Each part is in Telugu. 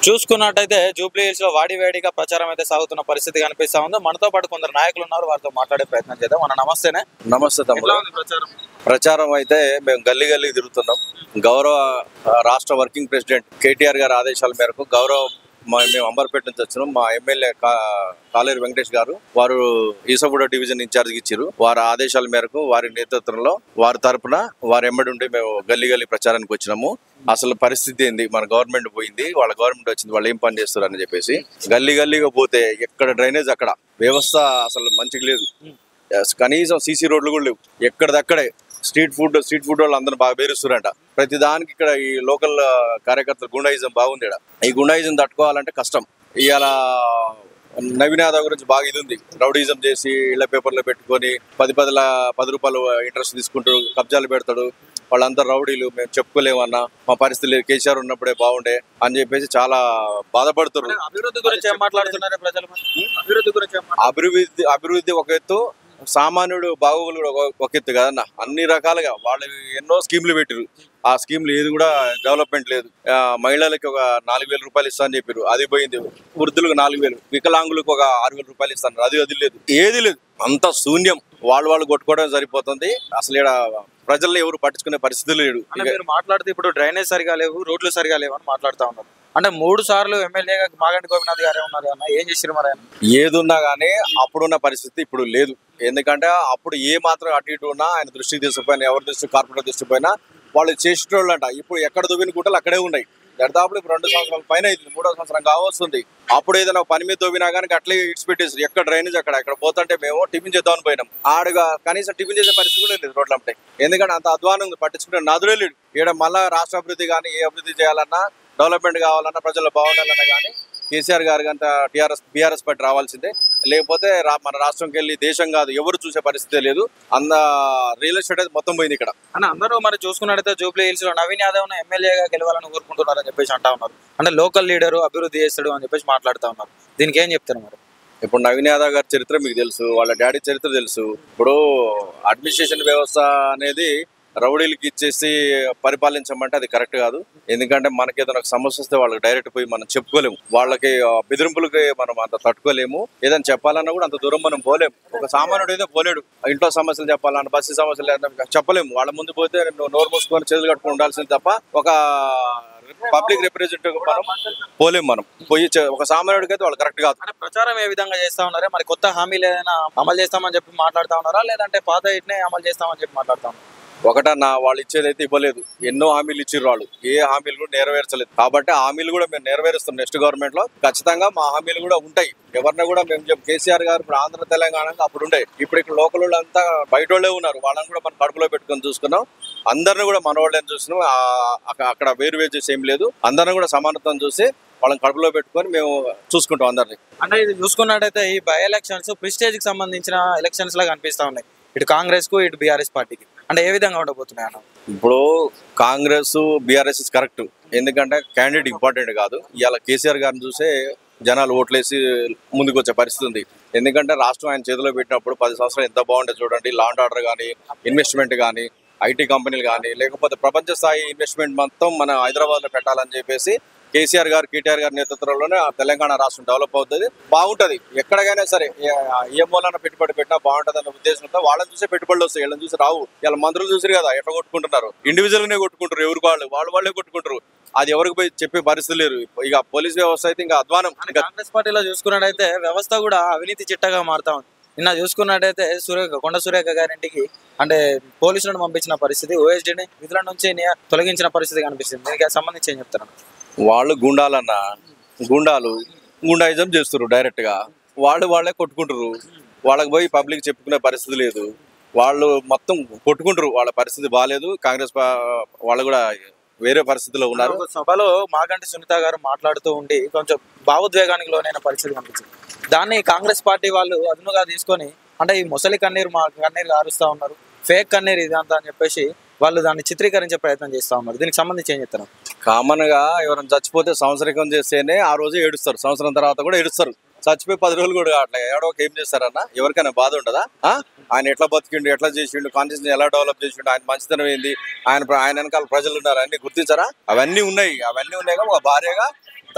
చూసుకున్నట్టయితే జూబ్లీ హిల్స్ లో వాడివేడిగా ప్రచారం అయితే సాగుతున్న పరిస్థితి కనిపిస్తా ఉంది. మనతో పాటు కొందరు నాయకులు ఉన్నారు, వారితో మాట్లాడే ప్రయత్నం చేద్దాం. మన నమస్తేనే. నమస్తే తమ్ముడు. ప్రచారం అయితే మేము గల్లీ గల్లీ తిరుగుతున్నాం. గౌరవ రాష్ట్ర వర్కింగ్ ప్రెసిడెంట్ కేటీఆర్ గారి ఆదేశాల మేరకు మేము అంబర్పేట నుంచి వచ్చినాం. మా ఎమ్మెల్యే కాలేరు వెంకటేష్ గారు వారు ఈసగూడ డివిజన్ ఇన్ఛార్జ్ ఇచ్చారు. వారి ఆదేశాల మేరకు వారి నేతృత్వంలో వారి తరపున వారి ఎమ్మడి ఉండి మేము గల్లీ గల్లీ ప్రచారానికి వచ్చినాము. అసలు పరిస్థితి ఏంది, మన గవర్నమెంట్ పోయింది, వాళ్ళ గవర్నమెంట్ వచ్చింది, వాళ్ళు ఏం పని చేస్తారు అని చెప్పేసి గల్లీ గల్లీగా పోతే ఎక్కడ డ్రైనేజ్ అక్కడ వ్యవస్థ అసలు మంచిగా లేదు. కనీసం సీసీ రోడ్లు కూడా లేవు. ఎక్కడిదక్కడే స్ట్రీట్ ఫుడ్ వాళ్ళు అందరూ బాగా పేరుస్తారంట. ప్రతి దానికి ఇక్కడ ఈ లోకల్ కార్యకర్తలు గుండాయిజం బాగుంది. ఇక్కడ ఈ గుండాయిజం తట్టుకోవాలంటే కష్టం. ఇవాళ నవీన్ యాదవ్ గురించి బాగా ఇది ఉంది. రౌడీజం చేసి ఇళ్ల పేపర్లో పెట్టుకొని 10 రూపాయలు ఇంట్రెస్ట్ తీసుకుంటాడు, కబ్జాలు పెడతాడు. వాళ్ళందరూ రౌడీలు, మేము చెప్పుకోలేమన్నా, మా పరిస్థితులు కేసీఆర్ ఉన్నప్పుడే బాగుండే అని చెప్పేసి చాలా బాధపడుతున్నారు. అభివృద్ధి గురించి ఏం మాట్లాడుతున్నారు ప్రజలు? అభివృద్ధి ఒక ఎత్తు, సామాన్యుడు బాగోగులు కూడా ఒక ఎత్తు కదన్న. అన్ని రకాలుగా వాళ్ళు ఎన్నో స్కీమ్లు పెట్టారు. ఆ స్కీమ్లు ఏది కూడా డెవలప్మెంట్ లేదు. మహిళలకి ఒక 4,000 రూపాయలు ఇస్తా అని చెప్పారు, అది పోయింది. వృద్ధులకు 4,000, వికలాంగులకు ఒక 6,000 రూపాయలు ఇస్తాను, అది లేదు, ఏది లేదు. అంత శూన్యం. వాళ్ళు కొట్టుకోవడం సరిపోతుంది. అసలు ఇక్కడ ప్రజల్ని ఎవరు పట్టించుకునే పరిస్థితి లేడు. మీరు మాట్లాడితే ఇప్పుడు డ్రైనేజ్ సరిగా లేవు, రోడ్లు సరిగా లేవు అని మాట్లాడుతూ ఉన్నారు. అంటే 3 సార్లు ఎమ్మెల్యేగా మాగంటి గోపినాథ్ గారే ఉన్నారు అన్న, ఏం చేసారు మరి? ఏదున్నా కానీ అప్పుడున్న పరిస్థితి ఇప్పుడు లేదు. ఎందుకంటే అప్పుడు ఏ మాత్రం అటు ఇటు ఉన్నా ఆయన దృష్టికి తీసుకుపోయినా, ఎవరి దృష్టి కార్పొరేటర్ దృష్టి పోయినా వాళ్ళు చేసేటోళ్ళు అంట. ఇప్పుడు ఎక్కడ దువ్విన గుట్టలు అక్కడే ఉన్నాయి. దరిదాపులు 2 సంవత్సరాల పైన ఇది 3వ సంవత్సరం కావస్తుంది. అప్పుడు ఏదైనా పని మీద తవ్వినా కానీ అట్లే ఇడ్స్ పెట్టేసి ఎక్కడ డ్రైనేజ్ అక్కడ పోతుంటే మేము టిఫిన్ చేద్దామని పోయినాం. ఆడుగా కనీసం టిఫిన్ చేసే పరిస్థితి కూడా లేదు రోడ్లంటే. ఎందుకంటే అంత అధ్వానం పట్టించుకుంటే నాదుడే లేడు. ఇక్కడ మళ్ళీ రాష్ట్ర అభివృద్ధి కానీ ఏ అభివృద్ధి చేయాలన్నా, డెవలప్మెంట్ కావాలన్నా, ప్రజలు బాగుండాలన్నా కానీ కేసీఆర్ గారి అంత బీఆర్ఎస్ పార్టీ రావాల్సిందే. లేకపోతే మన రాష్ట్రంకి వెళ్ళి దేశం కాదు ఎవరు చూసే పరిస్థితి లేదు. అంత రియల్ ఎస్టేట్ అయితే మొత్తం పోయింది ఇక్కడ. అని అందరూ మరి చూసుకున్నట్టయితే జూబ్లీ హిల్స్ లో నవీన్ యాదవ్ ఎమ్మెల్యేగా గెలవాలని కోరుకుంటున్నారు అని చెప్పేసి అంటా ఉన్నారు. అంటే లోకల్ లీడరు అభివృద్ధి చేస్తాడు అని చెప్పేసి మాట్లాడుతూ ఉన్నారు. దీనికి ఏం చెప్తారు మరి? ఇప్పుడు నవీన్ యాదవ్ గారి చరిత్ర మీకు తెలుసు, వాళ్ళ డాడీ చరిత్ర తెలుసు. ఇప్పుడు అడ్మినిస్ట్రేషన్ వ్యవస్థ అనేది రౌడీలకి ఇచ్చేసి పరిపాలించమంటే అది కరెక్ట్ కాదు. ఎందుకంటే మనకి ఏదైనా సమస్య వస్తే వాళ్ళకి డైరెక్ట్ పోయి మనం చెప్పుకోలేము. వాళ్ళకి బెదిరింపులకి మనం అంత తట్టుకోలేము. ఏదైనా చెప్పాలన్నా కూడా అంత దూరం మనం పోలేము. ఒక సామాన్యుడు ఏదో పోలేడు. ఇంట్లో సమస్యలు చెప్పాలన్నా, బస్సు సమస్యలు చెప్పలేము. వాళ్ళ ముందు పోతే నోరు మూసుకొని చేతులు కట్టుకుని ఉండాల్సింది తప్ప ఒక పబ్లిక్ రిప్రజెంటేటివ్ మనం పోలేము. మనం పోయి ఒక సామాన్యుడికి అయితే వాళ్ళు కరెక్ట్ కాదు. ప్రచారం ఏ విధంగా చేస్తా ఉన్నారే మరి? కొత్త హామీలు ఏదైనా అమలు చేస్తామని చెప్పి మాట్లాడుతా ఉన్నారా, లేదంటే పాత ఇట్నే అమలు చేస్తామని చెప్పి మాట్లాడుతా ఉన్నారు? ఒకటన్నా వాళ్ళు ఇచ్చేదైతే ఇవ్వలేదు. ఎన్నో హామీలు ఇచ్చిర్రు వాళ్ళు, ఏ హామీలు కూడా నెరవేర్చలేదు. కాబట్టి హామీలు కూడా మేము నెరవేరుస్తాం. నెక్స్ట్ గవర్నమెంట్ లో ఖచ్చితంగా మా హామీలు కూడా ఉంటాయి. ఎవరిని కూడా మేము కేసీఆర్ గారు ఇప్పుడు ఆంధ్ర తెలంగాణ అప్పుడు ఉండే, ఇప్పుడు ఇక్కడ లోకల్ వాళ్ళు అంతా బయట వాళ్ళే ఉన్నారు. వాళ్ళని కూడా మనం కడుపులో పెట్టుకొని చూసుకున్నాం. అందరిని కూడా మన వాళ్ళని చూసినాం. అక్కడ వేరు చేసి ఏం లేదు. అందరిని కూడా సమానత్వం చూసి వాళ్ళని కడుపులో పెట్టుకొని మేము చూసుకుంటాం అందరినీ. అంటే ఇది చూసుకున్నట్టయితే ఈ బై ఎలక్షన్స్ ప్రిస్టేజ్ కి సంబంధించిన ఎలక్షన్స్ లాగా అనిపిస్తా ఉన్నాయి, ఇటు కాంగ్రెస్ కు ఇటు బీఆర్ఎస్ పార్టీకి. అంటే ఏ విధంగా ఉండబోతున్నాయి అన్న? ఇప్పుడు కాంగ్రెస్ బీఆర్ఎస్ కరెక్ట్. ఎందుకంటే క్యాండిడేట్ ఇంపార్టెంట్ కాదు. ఇవాళ కేసీఆర్ గారిని చూసే జనాలు ఓట్లేసి ముందుకు వచ్చే పరిస్థితి ఉంది. ఎందుకంటే రాష్ట్రం ఆయన చేతిలో పెట్టినప్పుడు 10 సంవత్సరాలు ఎంత బాగుండే చూడండి. లా అండ్ ఆర్డర్ కానీ, ఇన్వెస్ట్మెంట్ కానీ, ఐటీ కంపెనీలు కానీ, లేకపోతే ప్రపంచ స్థాయి ఇన్వెస్ట్మెంట్ మొత్తం మన హైదరాబాద్ లో పెట్టాలని చెప్పేసి కేసీఆర్ గారు, కేటీఆర్ గారి నేతృత్వంలోనే తెలంగాణ రాష్ట్రం డెవలప్ అవుతుంది, బాగుంటది. ఎక్కడికైనా సరే ఏ మూలన పెట్టుబడి పెట్టినా బాగుంటది అన్న ఉద్దేశంతో వాళ్ళని చూసే పెట్టుబడులు వస్తాయి. వీళ్ళని చూసి రావు. ఇలా మంత్రులు చూసారు కదా ఎట్లా కొట్టుకుంటున్నారు. ఇండివిజువల్ గానే కొట్టుకుంటారు. ఎవరికి వాళ్ళే కొట్టుకుంటారు. అది ఎవరికి పోయి చెప్పే పరిస్థితి లేరు. ఇక పోలీస్ వ్యవస్థ అయితే ఇంకా అధ్వానం. కాంగ్రెస్ పార్టీలో చూసుకున్నట్టయితే వ్యవస్థ కూడా అవినీతి చిట్టగా మారుతా ఉంది. నిన్న చూసుకున్నట్టయితే కొండ సురేఖ గారింటికి అంటే పోలీసులను పంపించిన పరిస్థితి, ఓఎస్డీని విధుల నుంచి తొలగించిన పరిస్థితి కనిపిస్తుంది. దీనికి సంబంధించి ఏం చెప్తారు? వాళ్ళు గుండాయిజం చేస్తారు డైరెక్ట్ గా. వాళ్ళే కొట్టుకుంటారు. వాళ్ళకి పోయి పబ్లిక్ చెప్పుకునే పరిస్థితి లేదు. వాళ్ళు మొత్తం కొట్టుకుంటారు. వాళ్ళ పరిస్థితి బాగాలేదు. కాంగ్రెస్ వాళ్ళు కూడా వేరే పరిస్థితిలో ఉన్నారు. సభలో మాగంటి సునీత గారు మాట్లాడుతూ ఉండి కొంచెం భావోద్వేగానికి లోనైన పరిస్థితి కనిపించింది. దాన్ని కాంగ్రెస్ పార్టీ వాళ్ళు అదునుగా తీసుకొని అంటే ఈ ముసలి కన్నీరు మా కన్నీరు కారుస్తా ఉన్నారు, ఫేక్ కన్నీరు ఇదంతా అని చెప్పేసి వాళ్ళు దాన్ని చిత్రీకరించే ప్రయత్నం చేస్తా ఉన్నారు. దీనికి సంబంధించి ఏం చెప్తారు? కామన్ గా ఎవరైనా చచ్చిపోతే సంవత్సరికం చేస్తేనే ఆ రోజు ఏడుస్తారు. సంవత్సరం తర్వాత కూడా ఏడుస్తారు. చచ్చిపోయి 10 రోజులు కూడా అట్లా ఏడవక ఏం చేస్తారన్న? ఎవరికైనా బాధ ఉండదా? ఆయన ఎట్లా బతికిండు, ఎట్లా చేసిండు, కాన్షియస్ ఎలా డెవలప్ చేసిండు, ఆయన మంచితనం ఏంది, ఆయన వెనకాల ప్రజలు ఉన్నారు అన్ని గుర్తించారా? అవన్నీ ఉన్నాయి. ఒక భార్యగా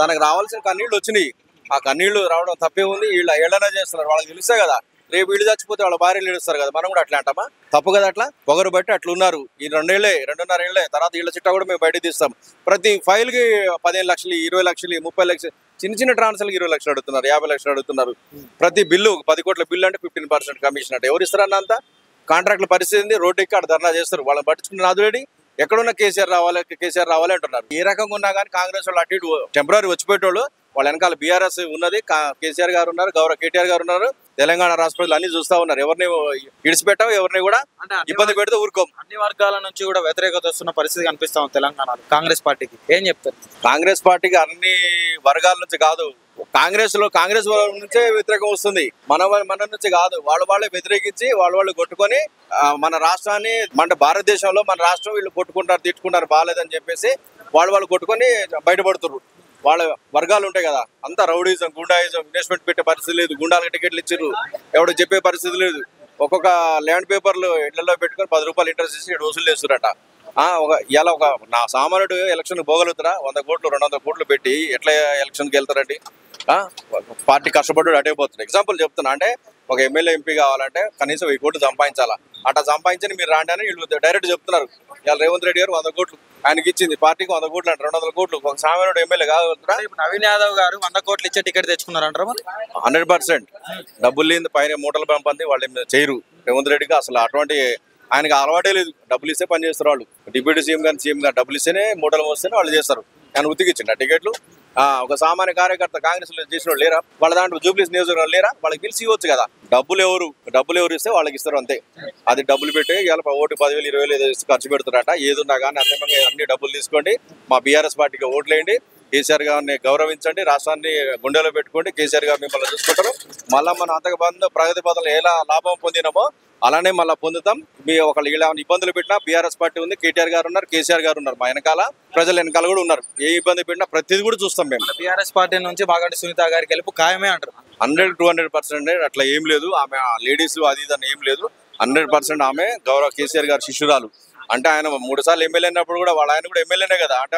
తనకు రావాల్సిన కన్నీళ్ళు వచ్చినాయి. ఆ కన్నీళ్లు రావడం తప్పే ఉంది. వీళ్ళు ఏళ్ళనే చేస్తున్నారు, వాళ్ళకి తెలుసే కదా. రేపు వీళ్ళు చచ్చిపోతే వాళ్ళ భార్యలు ఏడుస్తారు కదా, మనం కూడా అట్లా అంటామా? తప్పు కదా అట్లా. పొగరు బట్టి అట్లా ఉన్నారు. ఈ 2.5 ఏళ్ళే తర్వాత వీళ్ళ చిట్టా కూడా మేము బయట తీస్తాం. ప్రతి ఫైల్కి 15 లక్షలు, 20 లక్షలు, 30 లక్షలు, చిన్న చిన్న ట్రాన్స్ఫర్కి 20 లక్షలు అడుగుతున్నారు, 50 లక్షలు అడుగుతున్నారు. ప్రతి బిల్లు 10 కోట్ల బిల్లు అంటే 15% కమిషన్ అంటే ఎవరు ఇస్తారన్న అంతా? కాంట్రాక్టుల పరిస్థితి ఏంది? రోడ్డు ఎక్కి ఆడ ధర్నా చేస్తారు. వాళ్ళని పట్టించుకున్న నాదులేడి? ఎక్కడున్న కేసీఆర్ రావాలి అంటున్నారు. ఏ రకంగా ఉన్నా కానీ కాంగ్రెస్ వాళ్ళు అటు ఇటు టెంపరీ వచ్చిపోయేటోళ్ళు. వాళ్ళ వెనకాల బీఆర్ఎస్ ఉన్నది, కేసీఆర్ గారు ఉన్నారు, గౌరవ కేటీఆర్ గారు ఉన్నారు, తెలంగాణ రాష్ట్ర ప్రజలు అన్ని చూస్తా ఉన్నారు. ఎవరిని ఇడిచిపెట్టాం, ఎవరిని కూడా ఇబ్బంది పెడితే ఊరుకోం. అన్ని వర్గాల నుంచి కూడా వ్యతిరేకత వస్తున్న పరిస్థితి కనిపిస్తా ఉంది తెలంగాణలో. కాంగ్రెస్ పార్టీకి ఏం చెప్తారు? కాంగ్రెస్ పార్టీకి అన్ని వర్గాల నుంచి కాదు, కాంగ్రెస్ నుంచే వ్యతిరేకం వస్తుంది. మన నుంచి కాదు. వాళ్ళే వ్యతిరేకించి వాళ్ళు కొట్టుకొని మన రాష్ట్రాన్ని, మన భారతదేశంలో మన రాష్ట్రం వీళ్ళు కొట్టుకుంటారు, తిట్టుకుంటారు, బాగాలేదని చెప్పేసి వాళ్ళు కొట్టుకొని బయటపడుతున్నారు. వాళ్ళ వర్గాలు ఉంటాయి కదా, అంతా రౌడీజం, గుండాయిజం, ఇన్వెస్ట్మెంట్ పెట్టే పరిస్థితి లేదు, గుండాలకు టికెట్లు ఇచ్చారు, ఎవడో చెప్పే పరిస్థితి లేదు. ఒక్కొక్క ల్యాండ్ పేపర్లు ఇళ్లలో పెట్టుకొని 10 రూపాయలు ఇంట్రెస్ట్ ఇచ్చి వసూలు చేస్తురట. ఇలా నా సామాన్యుడు ఎలక్షన్ పోగలుగుతారా? 100 కోట్లు 200 కోట్లు పెట్టి ఎట్లా ఎలక్షన్కి వెళ్తారండి? పార్టీ కష్టపడ్డాడు అటే పోతుంది. ఎగ్జాంపుల్ చెప్తున్నా, అంటే ఒక ఎమ్మెల్యే ఎంపీ కావాలంటే కనీసం 1000 కోట్లు సంపాదించాలా. అట్లా సంపాదించని మీరు రాండి అని వీళ్ళు డైరెక్ట్ చెప్తున్నారు. ఇవాళ రేవంత్ రెడ్డి గారు 100 కోట్లు ఆయనకి ఇచ్చింది, పార్టీకి 100 కోట్లు అంటే 200 కోట్లు. ఒక సామాన్యుడు ఎమ్మెల్యే కాగలుగుతారా? నవీన్ యాదవ్ గారు 100 కోట్లు ఇచ్చే టికెట్ తెచ్చుకున్నారు అంటారు. 100% డబ్బులు లేని పైన మూటలు పంపంది వాళ్ళు చేయరు. రేవంత్ రెడ్డికి అసలు అటువంటి ఆయనకి అలవాటే లేదు. డబ్బులు ఇస్తే పని చేస్తారు వాళ్ళు. డిప్యూటీ సీఎం గారు డబ్బులు ఇస్తేనే మూటలు వస్తేనే వాళ్ళు చేస్తారు. ఆయన ఉతికిచ్చిండు ఆ టికెట్లు. ఒక సామాన్య కార్యకర్త కాంగ్రెస్ లో చేసిన వాళ్ళు లేరా? వాళ్ళ దాంట్లో జూబ్లీస్ నియోజకవర్గం లేరా? వాళ్ళకి పిలిచి ఇవ్వచ్చు కదా. డబ్బులు ఎవరు ఇస్తే వాళ్ళకి ఇస్తారు అంతే. అది డబ్బులు పెట్టి ఇవాళ ఓటు 10,000 20,000 ఖర్చు పెడుతున్నారట. ఏదున్నా కానీ అన్ని డబ్బులు తీసుకోండి, మా బీఆర్ఎస్ పార్టీకి ఓట్లేయండి, కేసీఆర్ గారిని గౌరవించండి, రాష్ట్రాన్ని గుండెలో పెట్టుకోండి, కేసీఆర్ గారు మిమ్మల్ని చూసుకుంటారు. మళ్ళీ మన అంతకు ప్రగతి పథంలో ఎలా లాభం పొందినామో అలానే మళ్ళీ పొందుతాం. మీ ఒకళ్ళు ఇలా ఇబ్బందులు పెట్టినా బీఆర్ఎస్ పార్టీ ఉంది, కేటీఆర్ గారు ఉన్నారు, కేసీఆర్ గారు ఉన్నారు, మా వెనకాల ప్రజల వెనకాల కూడా ఉన్నారు. ఏ ఇబ్బంది పెట్టినా ప్రతిదీ కూడా చూస్తాం మేము. బీఆర్ఎస్ పార్టీ నుంచి మాగంటి సునీత గారి గెలుపు ఖాయమే అంటారు. 100-200% అట్లా ఏం లేదు. ఆమె లేడీస్ అది ఇదని ఏం లేదు. 100% ఆమె గౌరవ కేసీఆర్ గారి శిష్యురాలు. అంటే ఆయన 3 సార్లు ఎమ్మెల్యే అయినప్పుడు కూడా ఆయన కూడా ఎమ్మెల్యేనే కదా. అంటే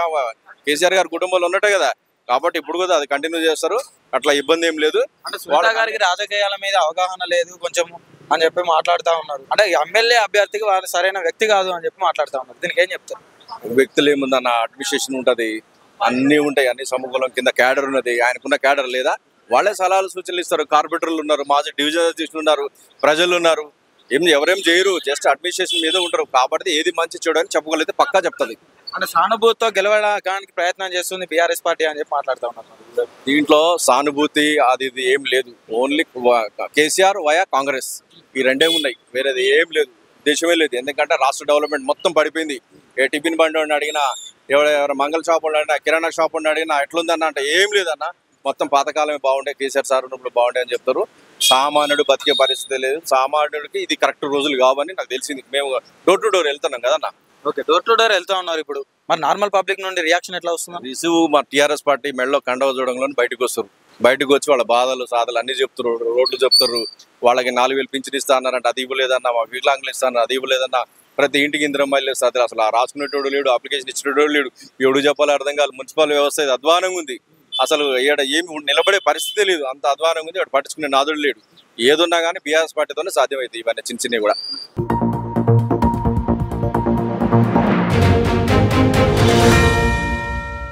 కేసీఆర్ గారి కుటుంబంలో ఉన్నట్టే కదా. కాబట్టి ఇప్పుడు కూడా అది కంటిన్యూ చేస్తారు. అట్లా ఇబ్బంది ఏం లేదు. అంటే సునీత గారికి రాజకీయాల మీద అవగాహన లేదు కొంచెం అని చెప్పి మాట్లాడుతూ ఉన్నారు. అంటే ఎమ్మెల్యే అభ్యర్థికి వాళ్ళు సరైన వ్యక్తి కాదు అని చెప్పి మాట్లాడుతూ ఉన్నారు. దీనికి ఏం చెప్తారు? వ్యక్తులు ఏముందన్న, అడ్మినిస్ట్రేషన్ ఉంటుంది, అన్నీ ఉంటాయి, అన్ని సమకూలం కింద క్యాడర్ ఉన్నది. ఆయనకున్న క్యాడర్ లేదా? వాళ్ళే సలహాలు సూచనలు ఇస్తారు. కార్పొరేటర్లు ఉన్నారు, మాజీ డివిజన్ అధ్యక్షులు ఉన్నారు, ప్రజలు ఉన్నారు. ఎవరేం చేయరు, జస్ట్ అడ్మినిస్ట్రేషన్ మీద ఉంటారు. కాబట్టి ఏది మంచి చెడు అని చెప్పగలిగితే పక్కా చెప్తుంది. అంటే సానుభూతితో గెలవడానికి ప్రయత్నం చేస్తుంది బీఆర్ఎస్ పార్టీ అని చెప్పి మాట్లాడుతూ ఉన్నారు. దీంట్లో సానుభూతి అది ఇది ఏం లేదు. ఓన్లీ కేసీఆర్ వయా కాంగ్రెస్, ఈ రెండే ఉన్నాయి, వేరేది ఏం లేదు, ఉద్దేశమే లేదు. ఎందుకంటే రాష్ట్ర డెవలప్మెంట్ మొత్తం పడిపోయింది. ఏ టిఫిన్ బండి వాడిని అడిగినా, ఎవరు మంగళ షాప్ వాడిని అడిగినా, కిరాణా షాప్ వాడిని అడిగినా ఎట్లుందన్న అంటే ఏం లేదన్న, మొత్తం పాతకాలమే బాగుండే, కేసీఆర్ సార్ ఉన్నప్పుడు బాగుండే అని చెప్తారు. సామాన్యుడు బతికే పరిస్థితి లేదు. సామాన్యుడికి ఇది కరెక్ట్ రోజులు కావని నాకు తెలిసింది. మేము డోర్ టు డోర్ వెళ్తున్నాం కదన్న. ఓకే, డోర్ టు డోర్ వెళ్తా ఉన్నారు. ఇప్పుడు మరి నార్మల్ పబ్లిక్ నుండి రియాక్షన్ ఎట్లా వస్తుంది? రిసీవ్ మా టీఆర్ఎస్ పార్టీ మెడలో కండవ చూడంలో బయటకు వస్తారు. బయటకు వచ్చి వాళ్ళ బాధలు సాధలు అన్ని చెప్తారు, రోడ్లు చెప్తారు. వాళ్ళకి 4,000 పింఛన్ ఇస్తా అన్నారంటే అది ఇవ్వలేదన్నా, వికలాంగులు ఇస్తా అన్నారు అది ఇవ్వలేదన్నా, ప్రతి ఇంటికి ఇందిరా మహిళలు ఇస్తారు. అసలు ఆ రాసుకునేటోడు లేడు, అప్లికేషన్ ఇచ్చినోడు లేడు, ఎవడు చెప్పాలో అర్థం కాదు. మున్సిపల్ వ్యవస్థ అధ్వానంగా ఉంది. అసలు ఈడ ఏమి నిలబడే పరిస్థితి లేదు, అంత అధ్వానంగా ఉంది. వాడు పట్టించుకునే నాదుడు లేడు. ఏదున్నా కానీ బీఆర్ఎస్ పార్టీతోనే సాధ్యమవుతుంది ఇవన్నీ చిన్న చిన్నవి కూడా.